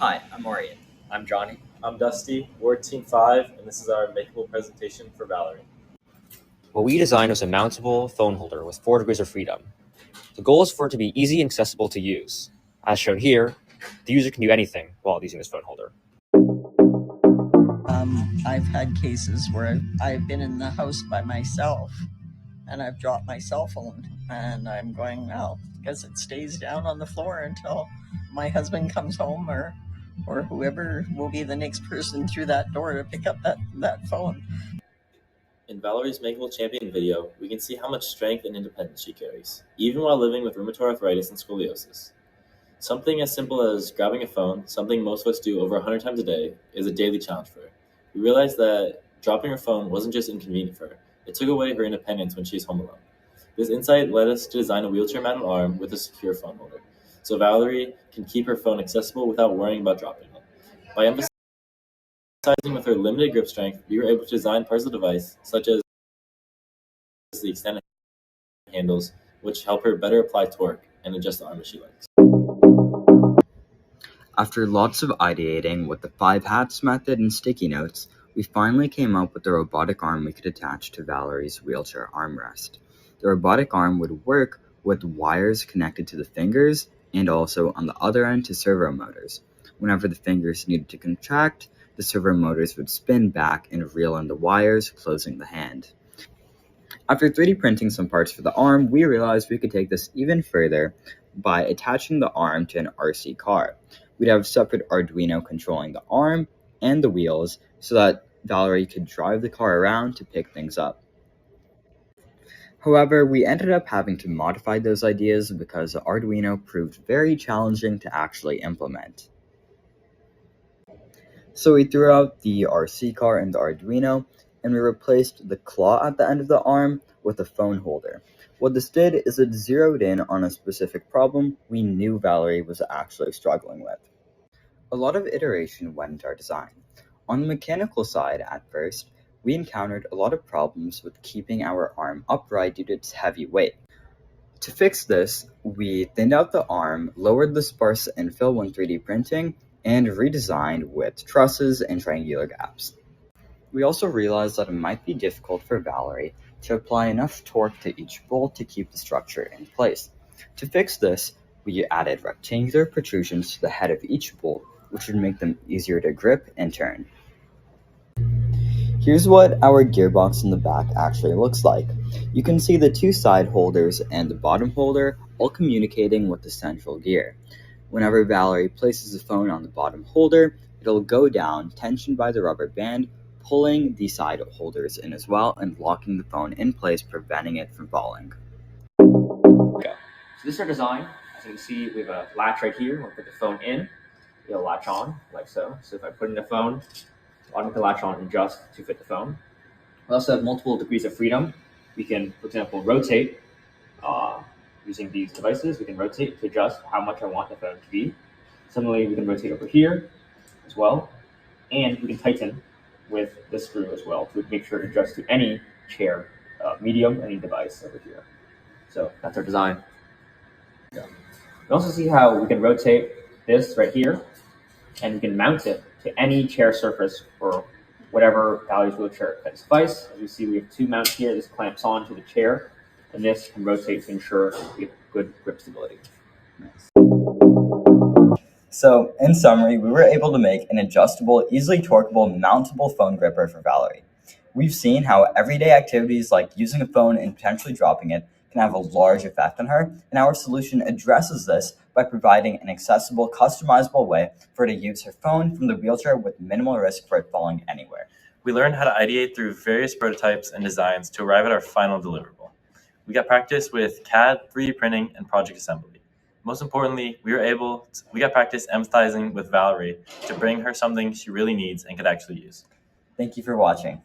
Hi, I'm Aryan. I'm Johnny. I'm Dusty. We're Team 5, and this is our makeable presentation for Valerie. What we designed was a mountable phone holder with 4 degrees of freedom. The goal is for it to be easy and accessible to use. As shown here, the user can do anything while using this phone holder. I've had cases where I've been in the house by myself and I've dropped my cell phone and I'm going, well, because it stays down on the floor until my husband comes home or whoever will be the next person through that door to pick up that phone. In Valerie's Makeable Champion video, we can see how much strength and independence she carries, even while living with rheumatoid arthritis and scoliosis. Something as simple as grabbing a phone, something most of us do over 100 times a day, is a daily challenge for her. We realized that dropping her phone wasn't just inconvenient for her, it took away her independence when she was home alone. This insight led us to design a wheelchair-mounted arm with a secure phone holder, so Valerie can keep her phone accessible without worrying about dropping it. By emphasizing with her limited grip strength, we were able to design parts of the device, such as the extended handles, which help her better apply torque and adjust the arm as she likes. After lots of ideating with the 5 hats method and sticky notes, we finally came up with the robotic arm we could attach to Valerie's wheelchair armrest. The robotic arm would work with wires connected to the fingers and also on the other end to servo motors. Whenever the fingers needed to contract, the servo motors would spin back and reel in the wires, closing the hand. After 3D printing some parts for the arm, we realized we could take this even further by attaching the arm to an RC car. We'd have separate Arduino controlling the arm and the wheels so that Valerie could drive the car around to pick things up. However, we ended up having to modify those ideas because the Arduino proved very challenging to actually implement. So we threw out the RC car and the Arduino, and we replaced the claw at the end of the arm with a phone holder. What this did is it zeroed in on a specific problem we knew Valerie was actually struggling with. A lot of iteration went into our design. On the mechanical side, at first, we encountered a lot of problems with keeping our arm upright due to its heavy weight. To fix this, we thinned out the arm, lowered the sparse infill when 3D printing, and redesigned with trusses and triangular gaps. We also realized that it might be difficult for Valerie to apply enough torque to each bolt to keep the structure in place. To fix this, we added rectangular protrusions to the head of each bolt, which would make them easier to grip and turn. Here's what our gearbox in the back actually looks like. You can see the 2 side holders and the bottom holder all communicating with the central gear. Whenever Valerie places the phone on the bottom holder, it'll go down, tensioned by the rubber band, pulling the side holders in as well and locking the phone in place, preventing it from falling. So this is our design. As you can see, we have a latch right here. We'll put the phone in. It'll latch on, like so. So if I put in the phone, I'll automatically latch on and adjust to fit the phone. We also have multiple degrees of freedom. We can, for example, rotate. Using these devices, we can rotate to adjust how much I want the phone to be. Similarly, we can rotate over here as well. And we can tighten with the screw as well to make sure to adjust to any chair, medium, any device over here. So that's our design. We also see how we can rotate this right here, and we can mount it to any chair surface or whatever Valerie's wheelchair can suffice. As you see, we have 2 mounts here. This clamps onto the chair, and this can rotate to ensure we have good grip stability. So, in summary, we were able to make an adjustable, easily torqueable, mountable phone gripper for Valerie. We've seen how everyday activities like using a phone and potentially dropping it can have a large effect on her, and our solution addresses this by providing an accessible, customizable way for her to use her phone from the wheelchair with minimal risk for it falling anywhere. We learned how to ideate through various prototypes and designs to arrive at our final deliverable. We got practice with CAD, 3D printing, and project assembly. Most importantly, we got practice empathizing with Valerie to bring her something she really needs and could actually use. Thank you for watching.